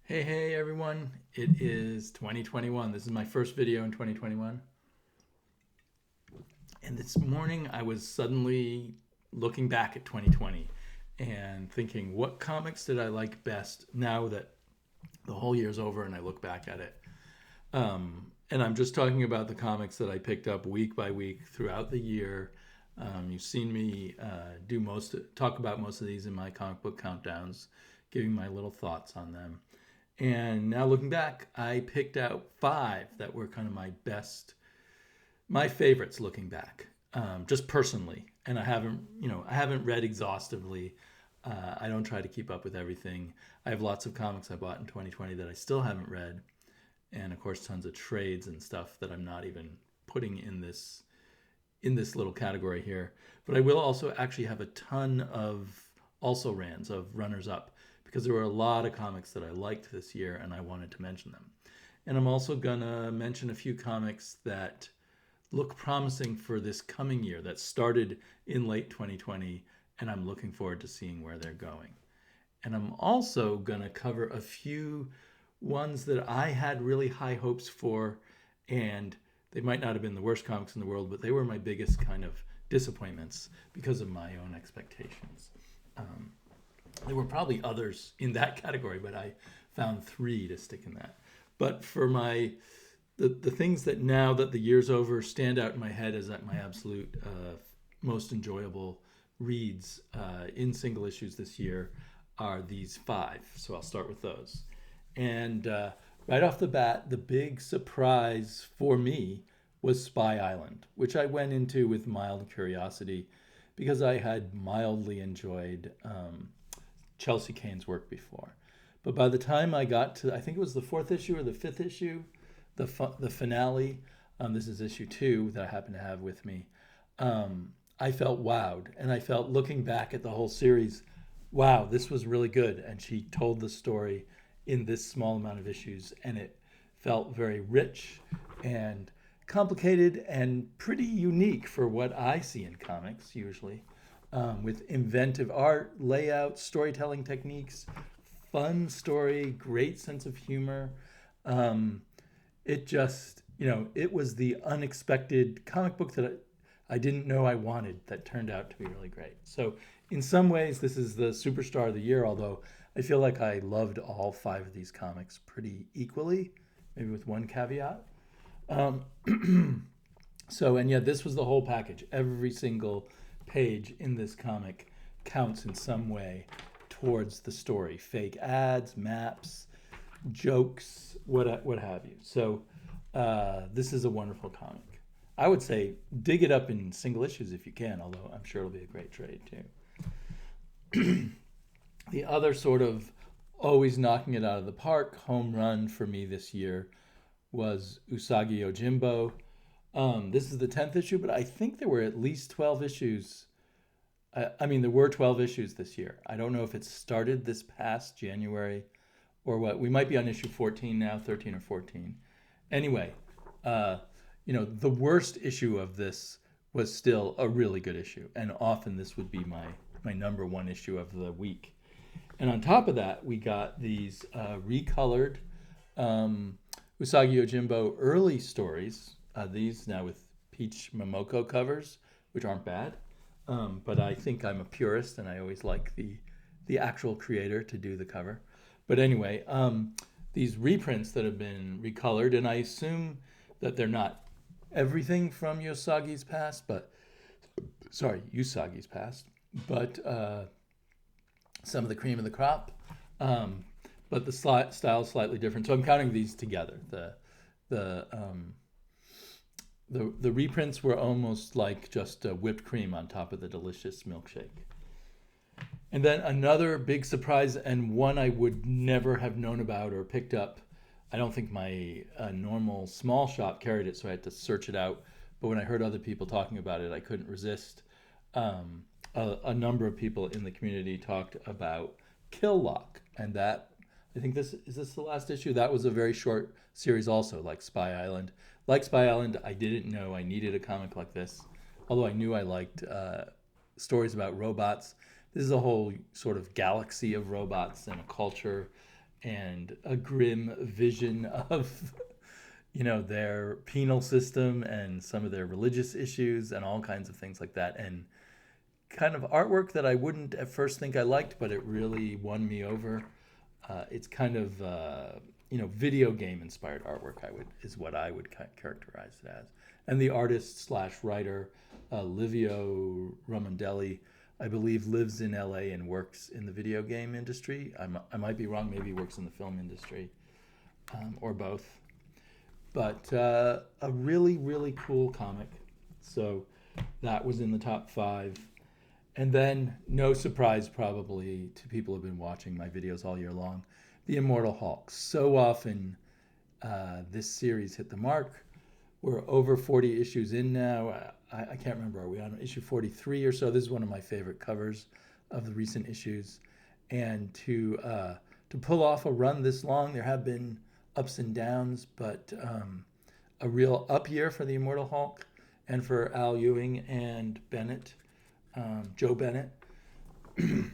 Hey everyone. It is 2021. This is my first video in 2021. And this morning I was suddenly looking back at 2020 and thinking, what comics did I like best now that the whole year's over and I look back at it? And I'm just talking about the comics that I picked up week by week throughout the year. You've seen me talk about most of these in my comic book countdowns, giving my little thoughts on them. And now looking back, I picked out five that were kind of my favorites looking back, just personally. And I haven't read exhaustively. I don't try to keep up with everything. I have lots of comics I bought in 2020 that I still haven't read, and of course, tons of trades and stuff that I'm not even putting in this little category here. But I will also actually have a ton of also rans of runners up because there were a lot of comics that I liked this year and I wanted to mention them. And I'm also gonna mention a few comics that look promising for this coming year that started in late 2020 and I'm looking forward to seeing where they're going. And I'm also gonna cover a few ones that I had really high hopes for, and they might not have been the worst comics in the world, but they were my biggest kind of disappointments because of my own expectations. There were probably others in that category, but I found three to stick in that. But for the things that now that the year's over stand out in my head as my absolute most enjoyable reads in single issues this year are these five. So I'll start with those. And right off the bat, the big surprise for me was Spy Island, which I went into with mild curiosity because I had mildly enjoyed Chelsea Cain's work before. But by the time I got to, I think it was the fourth issue or the fifth issue, the finale, this is issue 2 that I happen to have with me, I felt wowed. And I felt, looking back at the whole series, wow, this was really good. And she told the story in this small amount of issues, and it felt very rich and complicated and pretty unique for what I see in comics usually, with inventive art, layout, storytelling techniques, fun story, great sense of humor. It just, it was the unexpected comic book that I didn't know I wanted that turned out to be really great. So in some ways, this is the superstar of the year, although I feel like I loved all five of these comics pretty equally, maybe with one caveat. And yeah, this was the whole package. Every single page in this comic counts in some way towards the story. Fake ads, maps, jokes, what have you. So this is a wonderful comic. I would say dig it up in single issues if you can, although I'm sure it'll be a great trade too. The other sort of always knocking it out of the park home run for me this year was Usagi Jimbo. This is the 10th issue, but I think there were at least 12 issues. There were 12 issues this year. I don't know if it started this past January or what. We might be on issue 14 now, 13 or 14. Anyway, the worst issue of this was still a really good issue, and often this would be my number one issue of the week. And on top of that, we got these recolored Usagi Jimbo early stories. These now with Peach Momoko covers, which aren't bad. But I think I'm a purist, and I always like the actual creator to do the cover. But anyway, these reprints that have been recolored, and I assume that they're not everything from Usagi's past, but some of the cream of the crop. But the style is slightly different. So I'm counting these together. The reprints were almost like just whipped cream on top of the delicious milkshake. And then another big surprise, and one I would never have known about or picked up. I don't think my normal small shop carried it, so I had to search it out. But when I heard other people talking about it, I couldn't resist. A number of people in the community talked about Killlock, and that, I think is this the last issue? That was a very short series also, like Spy Island. Like Spy Island, I didn't know I needed a comic like this, although I knew I liked stories about robots. This is a whole sort of galaxy of robots and a culture and a grim vision of their penal system and some of their religious issues and all kinds of things like that, and kind of artwork that I wouldn't at first think I liked, but it really won me over. It's kind of video game inspired artwork. Is what I would characterize it as. And the artist slash writer Livio Romandelli, I believe, lives in LA and works in the video game industry. I might be wrong. Maybe he works in the film industry, or both. But a really, really cool comic. So that was in the top 5. And then, no surprise probably to people who have been watching my videos all year long, the Immortal Hulk. So often this series hit the mark. We're over 40 issues in now. I can't remember, are we on issue 43 or so? This is one of my favorite covers of the recent issues. And to pull off a run this long, there have been ups and downs, but a real up year for the Immortal Hulk and for Al Ewing and Bennett. Joe Bennett. In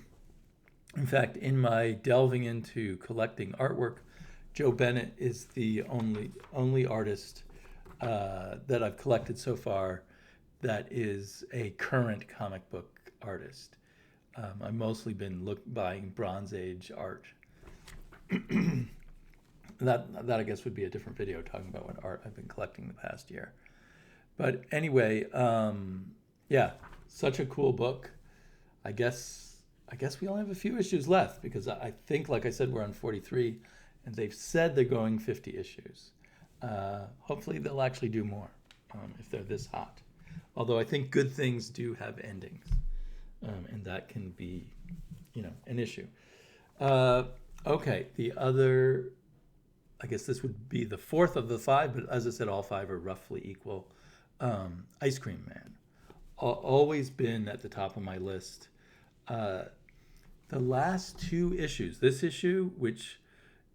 fact, in my delving into collecting artwork, Joe Bennett is the only artist that I've collected so far that is a current comic book artist. I've mostly been buying Bronze Age art. that I guess would be a different video talking about what art I've been collecting the past year. But anyway, yeah. Such a cool book. I guess we only have a few issues left because I think, like I said, we're on 43, and they've said they're going 50 issues. Hopefully they'll actually do more if they're this hot. Although I think good things do have endings, and that can be, an issue. Okay, the other, I guess this would be the 4th of the 5, but as I said, all 5 are roughly equal. Ice Cream Man. Always been at the top of my list. The last 2 issues, this issue, which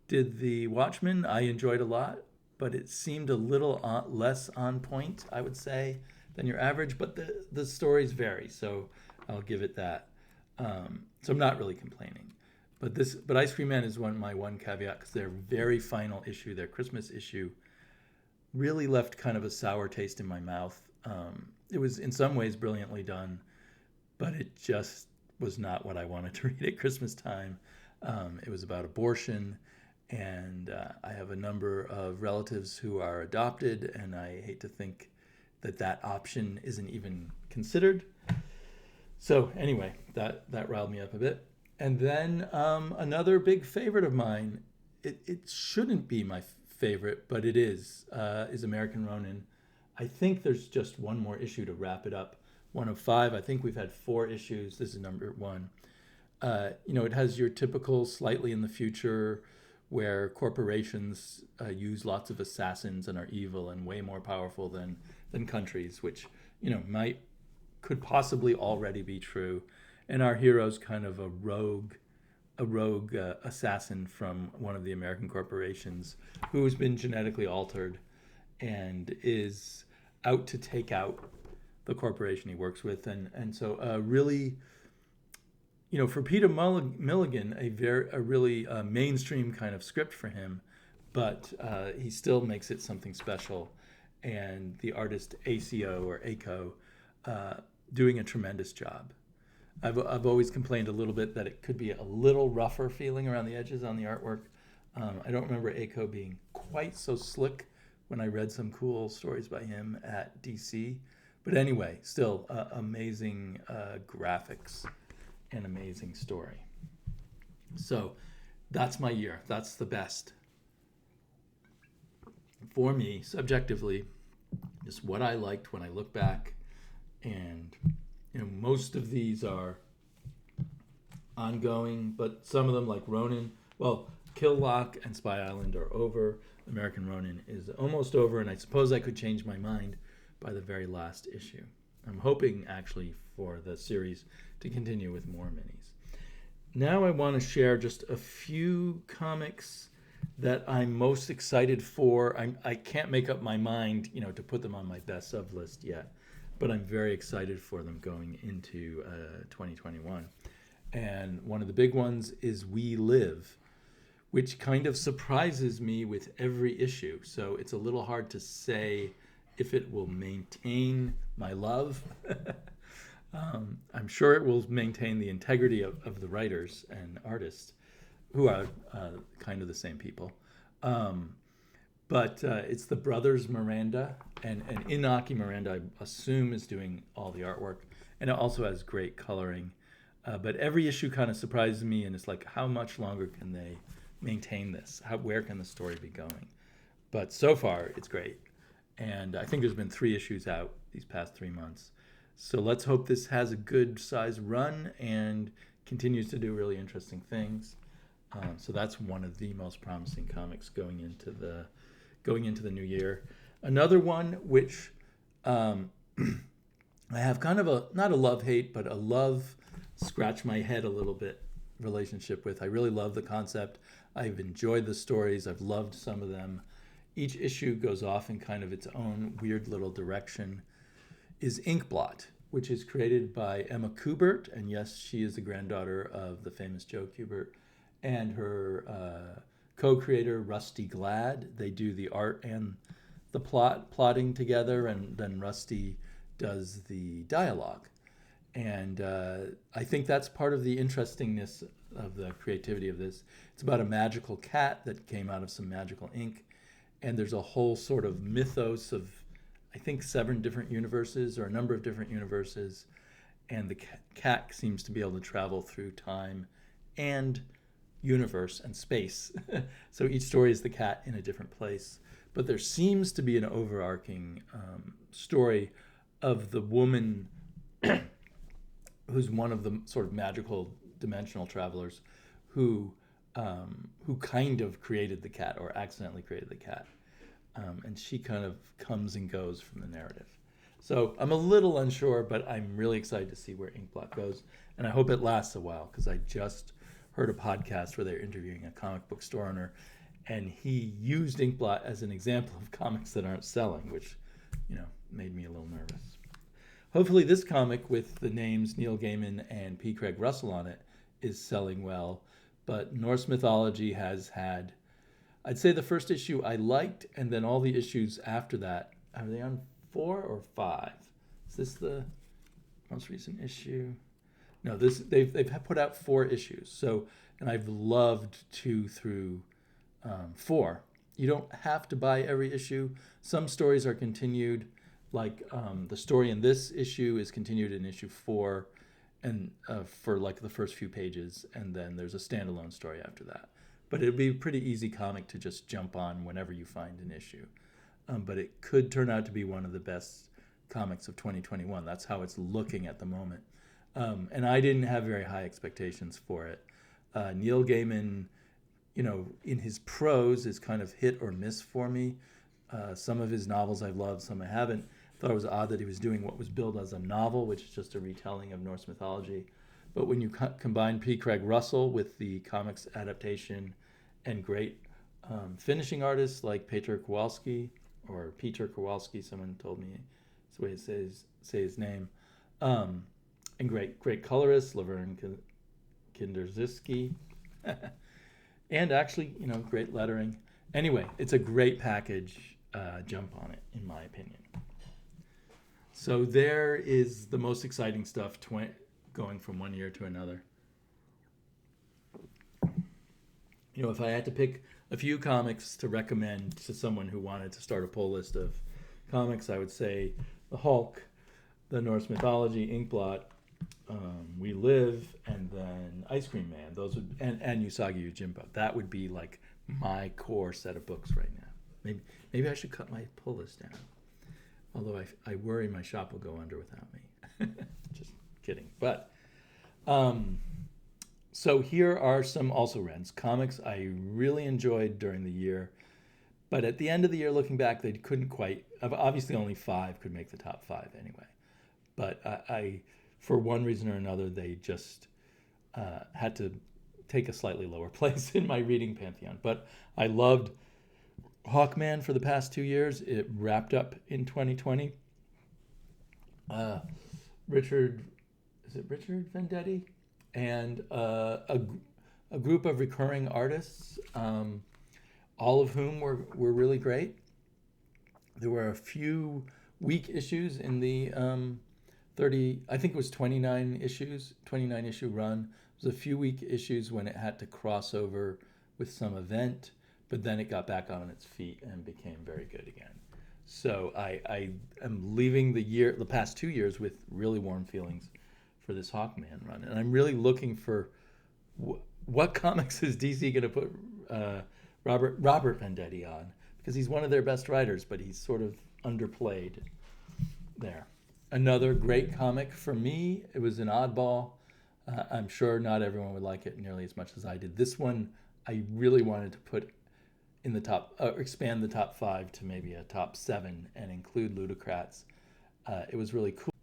did the Watchmen, I enjoyed a lot, but it seemed a little less on point, I would say, than your average, but the stories vary, so I'll give it that. So I'm not really complaining. But Ice Cream Man is my one caveat, because their very final issue, their Christmas issue, really left kind of a sour taste in my mouth. It was in some ways brilliantly done, but it just was not what I wanted to read at Christmas time. It was about abortion, and I have a number of relatives who are adopted, and I hate to think that option isn't even considered. So anyway, that riled me up a bit. And then another big favorite of mine, it shouldn't be my favorite, but it is American Ronin. I think there's just one more issue to wrap it up. 1 of 5. I think we've had 4 issues. This is number 1. It has your typical slightly in the future where corporations use lots of assassins and are evil and way more powerful than countries, which, could possibly already be true. And our hero's kind of a rogue assassin from one of the American corporations who's been genetically altered and is out to take out the corporation he works with, and so really, for Peter Milligan, a really mainstream kind of script for him, but he still makes it something special, and the artist ACO doing a tremendous job. I've always complained a little bit that it could be a little rougher feeling around the edges on the artwork. I don't remember ACO being quite so slick when I read some cool stories by him at DC. But anyway, still amazing graphics and amazing story. So that's my year. That's the best. For me, subjectively, just what I liked when I look back. And, most of these are ongoing, but some of them, like Ronin, Killlock and Spy Island are over. American Ronin is almost over, and I suppose I could change my mind by the very last issue. I'm hoping, actually, for the series to continue with more minis. Now I want to share just a few comics that I'm most excited for. I can't make up my mind, to put them on my best of list yet, but I'm very excited for them going into 2021. And one of the big ones is We Live, which kind of surprises me with every issue. So it's a little hard to say if it will maintain my love. I'm sure it will maintain the integrity of the writers and artists, who are kind of the same people. But it's the brothers Miranda, and Inaki Miranda, I assume, is doing all the artwork. And it also has great coloring. But every issue kind of surprises me, and it's like, how much longer can they maintain this? Where can the story be going? But so far, it's great. And I think there's been 3 issues out these past 3 months. So let's hope this has a good size run and continues to do really interesting things. So that's one of the most promising comics going into the new year. Another one which I have kind of not a love-hate, but a love scratch my head a little bit relationship with. I really love the concept. I've enjoyed the stories. I've loved some of them. Each issue goes off in kind of its own weird little direction. Is Inkblot, which is created by Emma Kubert, and yes, she is the granddaughter of the famous Joe Kubert, and her co-creator Rusty Glad. They do the art and the plotting together, and then Rusty does the dialogue. And I think that's part of the interestingness of the creativity of this. It's about a magical cat that came out of some magical ink, and there's a whole sort of mythos of, I think, 7 different universes, or a number of different universes, and the cat seems to be able to travel through time and universe and space. So each story is the cat in a different place, but there seems to be an overarching story of the woman who's one of the sort of magical dimensional travelers who kind of created the cat, or accidentally created the cat. And she kind of comes and goes from the narrative. So I'm a little unsure, but I'm really excited to see where Inkblot goes. And I hope it lasts a while, because I just heard a podcast where they're interviewing a comic book store owner, and he used Inkblot as an example of comics that aren't selling, which, made me a little nervous. Hopefully this comic with the names Neil Gaiman and P. Craig Russell on it is selling well. But Norse mythology has had, I'd say the first issue I liked, and then all the issues after that, are they on 4 or 5? Is this the most recent issue? No, they've put out 4 issues. So, and I've loved 2 through 4. You don't have to buy every issue. Some stories are continued, like the story in this issue is continued in issue 4, and for like the first few pages, and then there's a standalone story after that. But it'd be a pretty easy comic to just jump on whenever you find an issue. But it could turn out to be one of the best comics of 2021. That's how it's looking at the moment. And I didn't have very high expectations for it. Neil Gaiman, in his prose is kind of hit or miss for me. Some of his novels I've loved, some I haven't. Thought it was odd that he was doing what was billed as a novel, which is just a retelling of Norse mythology. But when you combine P. Craig Russell with the comics adaptation and great finishing artists like Peter Kowalski, someone told me it's the way it say his name, and great colorists, Laverne Kinderziski, and actually, great lettering. Anyway, it's a great package. Jump on it, in my opinion. So there is the most exciting stuff going from one year to another. If I had to pick a few comics to recommend to someone who wanted to start a pull list of comics, I would say the Hulk, the Norse mythology, Inkblot, We Live, and then Ice Cream Man. Those would and Usagi Jimbo. That would be like my core set of books right now. Maybe I should cut my pull list down. Although I worry my shop will go under without me. Just kidding. But so here are some also rents. Comics I really enjoyed during the year. But at the end of the year, looking back, they couldn't quite. Obviously, only 5 could make the top 5 anyway. But I for one reason or another, they just had to take a slightly lower place in my reading pantheon. But I loved Hawkman for the past 2 years. It wrapped up in 2020. Richard Vendetti, and a a group of recurring artists, all of whom were really great. There were a few weak issues in the 30, I think it was 29 issues, 29 issue run. There was a few weak issues when it had to cross over with some event, but then it got back on its feet and became very good again. So I am leaving the past 2 years with really warm feelings for this Hawkman run, and I'm really looking for what comics is DC going to put Robert Venditti on, because he's one of their best writers, but he's sort of underplayed there. Another great comic for me, it was an oddball. I'm sure not everyone would like it nearly as much as I did. This one I really wanted to put in the top, expand the top 5 to maybe a top 7 and include Ludocrats. It was really cool.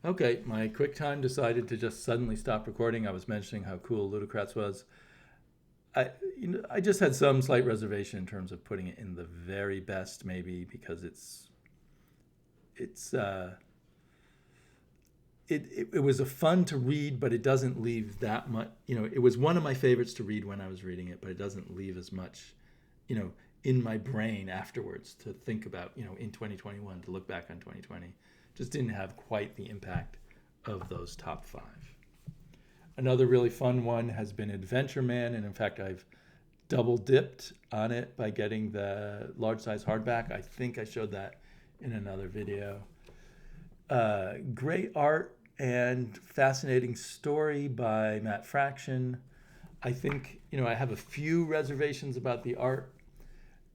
Okay, my QuickTime decided to just suddenly stop recording. I was mentioning how cool Ludocrats was. I just had some slight reservation in terms of putting it in the very best, maybe because it was a fun to read, but it doesn't leave that much. It was one of my favorites to read when I was reading it, but it doesn't leave as much, in my brain afterwards to think about, in 2021, to look back on 2020. Just didn't have quite the impact of those top 5. Another really fun one has been Adventure Man, and in fact, I've double dipped on it by getting the large size hardback. I think I showed that in another video. Great art and fascinating story by Matt Fraction. I think, I have a few reservations about the art,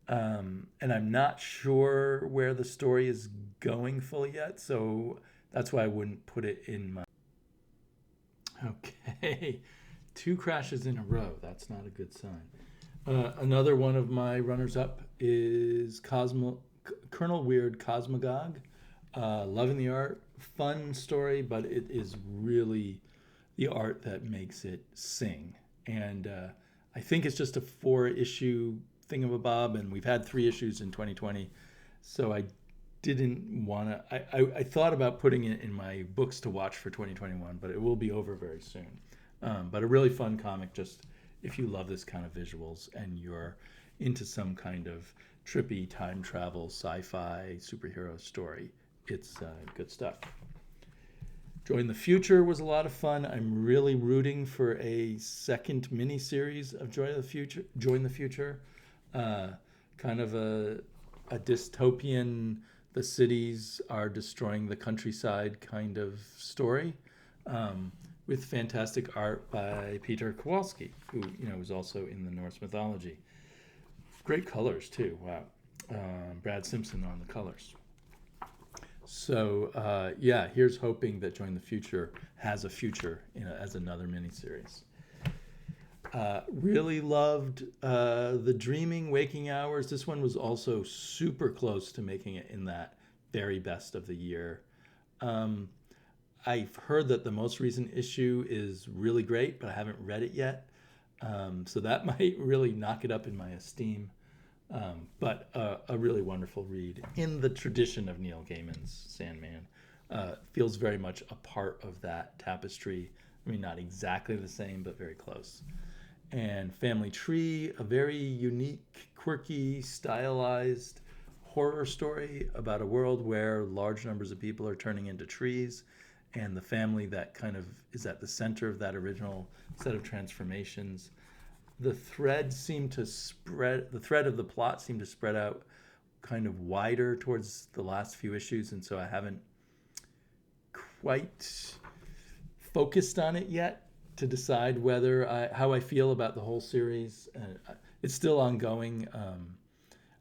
and I'm not sure where the story is going fully yet, so that's why I wouldn't put it in my... Okay, 2 crashes in a row. That's not a good sign. Another one of my runners-up is Colonel Weird Cosmogog. Loving the art, fun story, but it is really the art that makes it sing. And I think it's just a 4-issue thingamabob, and we've had 3 issues in 2020, so I didn't want to... I thought about putting it in my books to watch for 2021, but it will be over very soon. But a really fun comic, just if you love this kind of visuals and you're into some kind of trippy time travel, sci-fi, superhero story. It's good stuff. Join the Future was a lot of fun. I'm really rooting for a second miniseries of Join the Future. Kind of a dystopian, the cities are destroying the countryside kind of story, with fantastic art by Peter Kowalski, who was also in the Norse mythology. Great colors too. Wow, Brad Simpson on the colors. So here's hoping that Join the Future has a future as another miniseries. Really loved The Dreaming Waking Hours. This one was also super close to making it in that very best of the year. I've heard that the most recent issue is really great, but I haven't read it yet. So that might really knock it up in my esteem. But a really wonderful read in the tradition of Neil Gaiman's Sandman. Feels very much a part of that tapestry. I mean, not exactly the same, but very close. And Family Tree, a very unique, quirky, stylized horror story about a world where large numbers of people are turning into trees, and the family that kind of is at the center of that original set of transformations. The thread of the plot seemed to spread out kind of wider towards the last few issues, and so I haven't quite focused on it yet to decide how I feel about the whole series. It's still ongoing.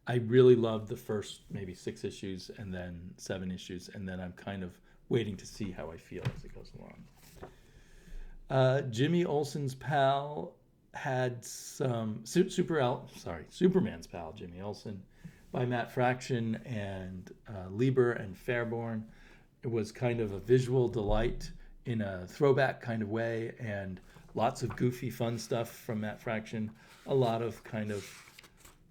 I really loved the first maybe 6 issues and then 7 issues, and then I'm kind of waiting to see how I feel as it goes along. Jimmy Olsen's pal had some Superman's pal, Jimmy Olsen, by Matt Fraction and Lieber and Fairborn. It was kind of a visual delight in a throwback kind of way, and lots of goofy fun stuff from Matt Fraction, a lot of kind of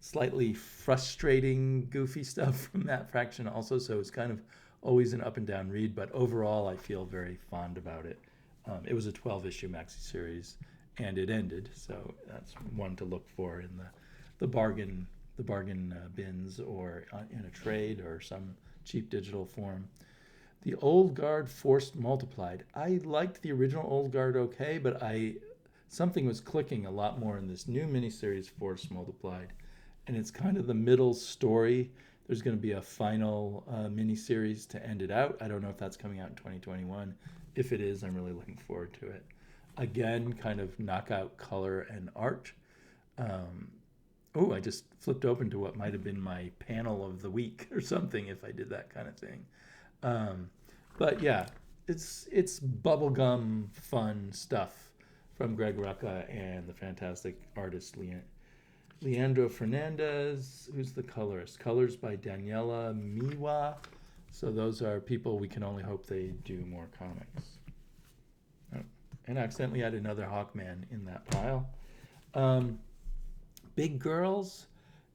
slightly frustrating goofy stuff from Matt Fraction also, so it's kind of always an up and down read, but overall I feel very fond about it. It was a 12-issue maxi series, and it ended. So that's one to look for in the bargain bins, or in a trade or some cheap digital form. The Old Guard Forced Multiplied. I liked the original Old Guard okay, but something was clicking a lot more in this new miniseries Forced Multiplied, and it's kind of the middle story. There's going to be a final miniseries to end it out. I don't know if that's coming out in 2021. If it is, I'm really looking forward to it. Again, kind of knockout color and art. I just flipped open to what might have been my panel of the week or something if I did that kind of thing. But yeah, it's bubblegum fun stuff from Greg Rucka and the fantastic artist Leandro Fernandez, who's the colorist. Colors by Daniela Miwa. So those are people we can only hope they do more comics. Oh, and I accidentally added another Hawkman in that pile. Big Girls.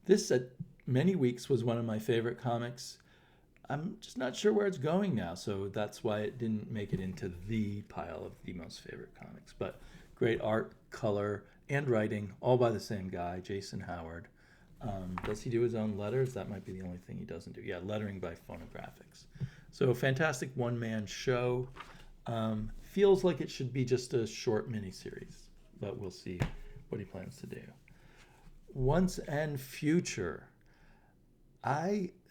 This at many weeks was one of my favorite comics. I'm just not sure where it's going now, so that's why it didn't make it into the pile of the most favorite comics. But great art, color, and writing, all by the same guy, Jason Howard. Does he do his own letters? That might be the only thing he doesn't do. Yeah, lettering by Phonographics. So a fantastic one-man show. Feels like it should be just a short miniseries, but we'll see what he plans to do. Once and Future.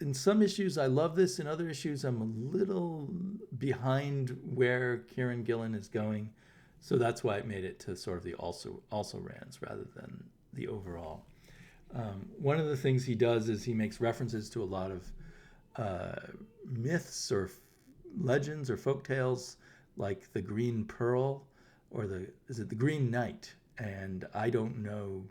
In some issues, I love this. In other issues, I'm a little behind where Kieran Gillen is going. So that's why it made it to sort of the also rans rather than the overall. One of the things he does is he makes references to a lot of myths or legends or folktales, like the Green Pearl, or the Green Knight? And I don't know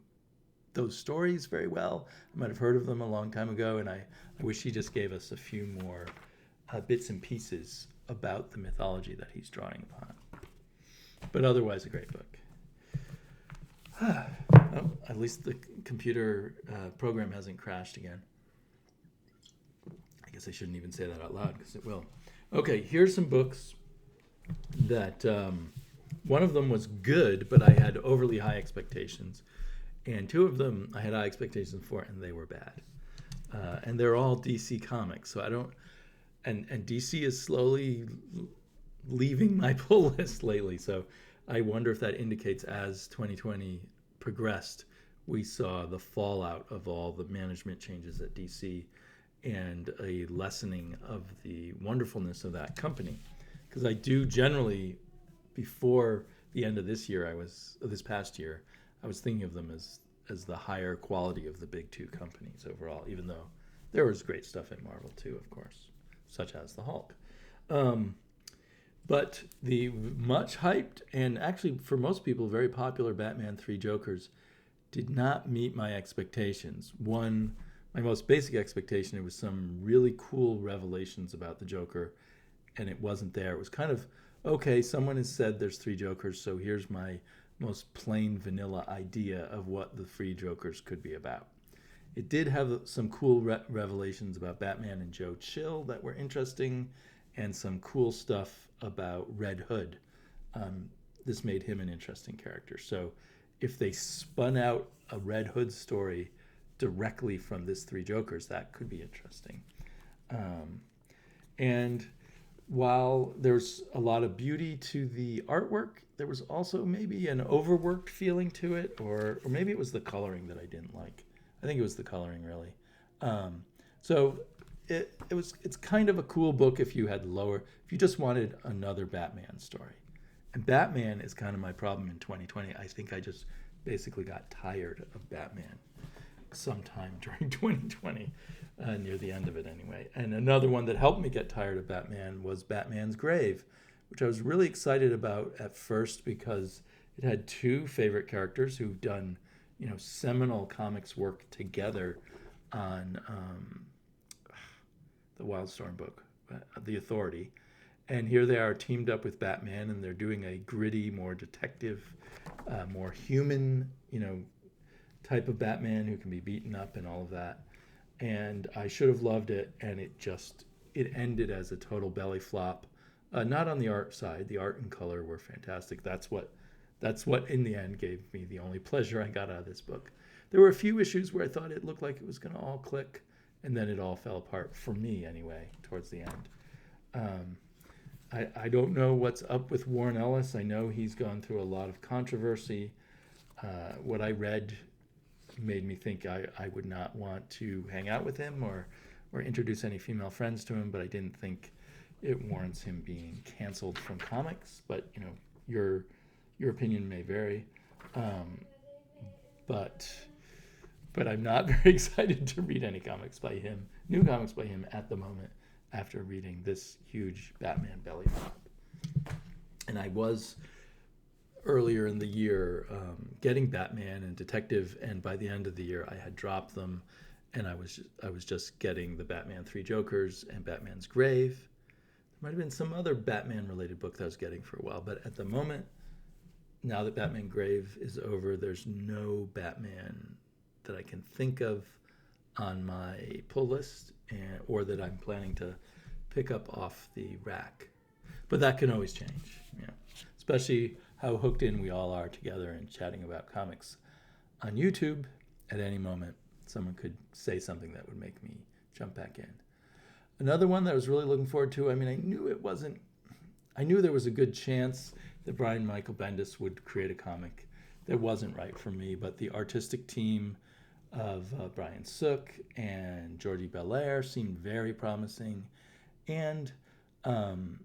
those stories very well. I might have heard of them a long time ago, and I wish he just gave us a few more bits and pieces about the mythology that he's drawing upon. But otherwise, a great book. Oh, at least the computer program hasn't crashed again. I guess I shouldn't even say that out loud, because it will. Okay, here's some books that one of them was good, but I had overly high expectations. And two of them I had high expectations for, and they were bad. And they're all DC comics, so I don't... And DC is slowly leaving my pull list lately, so I wonder if that indicates as 2020 progressed, we saw the fallout of all the management changes at DC and a lessening of the wonderfulness of that company. Because I do generally, before the end of this past year, I was thinking of them as the higher quality of the big two companies overall, even though there was great stuff in Marvel too, of course, such as the Hulk. But the much hyped and actually for most people very popular Batman 3 Jokers did not meet my expectations. One, my most basic expectation, it was some really cool revelations about the Joker, and it wasn't there. It was kind of, okay, someone has said there's 3 Jokers, so here's my most plain vanilla idea of what the 3 Jokers could be about. It did have some cool revelations about Batman and Joe Chill that were interesting, and some cool stuff about Red Hood. This made him an interesting character. So if they spun out a Red Hood story directly from this 3 Jokers, that could be interesting. And while there's a lot of beauty to the artwork, there was also maybe an overworked feeling to it, or maybe it was the coloring that I didn't like. I think it was the coloring, really. So it's kind of a cool book if you just wanted another Batman story. And Batman is kind of my problem in 2020. I think I just basically got tired of Batman sometime during 2020, near the end of it anyway. And another one that helped me get tired of Batman was Batman's Grave, which I was really excited about at first because it had 2 favorite characters who've done, seminal comics work together on the Wildstorm book, The Authority. And here they are teamed up with Batman, and they're doing a gritty, more detective, more human, type of Batman who can be beaten up and all of that. And I should have loved it, and it ended as a total belly flop. Not on the art side. The art and color were fantastic. That's what that's what in the end gave me the only pleasure I got out of this book. There were a few issues where I thought it looked like it was going to all click, and then it all fell apart, for me anyway, towards the end. I don't know what's up with Warren Ellis. I know he's gone through a lot of controversy. What I read made me think I would not want to hang out with him or introduce any female friends to him, but I didn't think it warrants him being canceled from comics. But you know, your opinion may vary. But I'm not very excited to read any comics by him, new comics by him at the moment, after reading this huge Batman belly flop. And I was earlier in the year getting Batman and Detective, and by the end of the year I had dropped them, and I was just getting the Batman 3 Jokers and Batman's Grave. There might have been some other Batman related book that I was getting for a while, but at the moment, now that Batman Grave is over, there's no Batman that I can think of on my pull list, or that I'm planning to pick up off the rack. But that can always change, you know, especially how hooked in we all are together and chatting about comics on YouTube. At any moment, someone could say something that would make me jump back in. Another one that I was really looking forward to, I mean, I knew there was a good chance that Brian Michael Bendis would create a comic that wasn't right for me, but the artistic team of Brian Sook and Jordi Belair seemed very promising, and Brian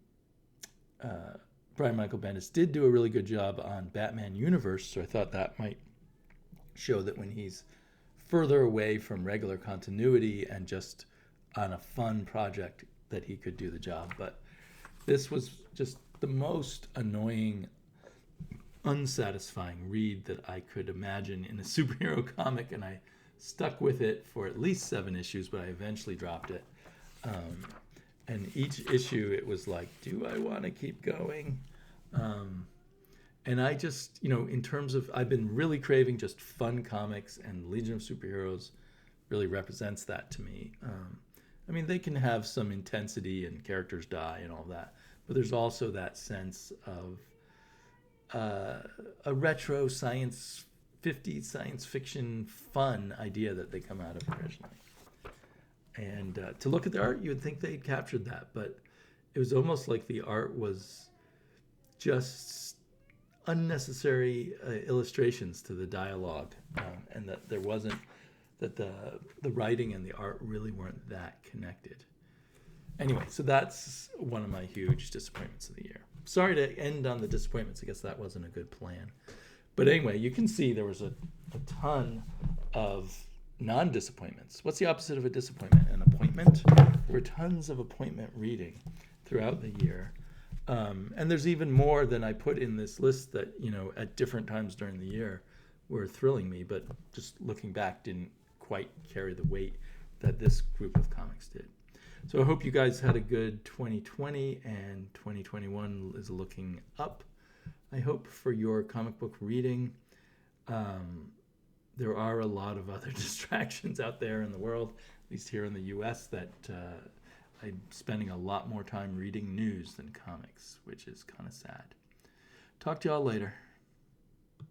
Michael Bendis did do a really good job on Batman Universe, so I thought that might show that when he's further away from regular continuity and just on a fun project, that he could do the job. But this was just the most annoying, unsatisfying read that I could imagine in a superhero comic, and I stuck with it for at least 7 issues, but I eventually dropped it. And each issue, it was like, do I want to keep going? And I just, you know, in terms of, I've been really craving just fun comics, and Legion of Superheroes really represents that to me. I mean, they can have some intensity and characters die and all that, but there's also that sense of a retro 50s science fiction fun idea that they come out of originally. And to look at the art, you would think they'd captured that, but it was almost like the art was just unnecessary illustrations to the dialogue, and that there wasn't, that the writing and the art really weren't that connected. Anyway, so that's one of my huge disappointments of the year. Sorry to end on the disappointments. I guess that wasn't a good plan. But anyway, you can see there was a ton of non-disappointments. What's the opposite of a disappointment? An appointment? There were tons of appointment reading throughout the year. And there's even more than I put in this list that, you know, at different times during the year were thrilling me, but just looking back didn't quite carry the weight that this group of comics did. So I hope you guys had a good 2020, and 2021 is looking up, I hope, for your comic book reading. There are a lot of other distractions out there in the world, at least here in the US, that I'm spending a lot more time reading news than comics, which is kind of sad. Talk to y'all later.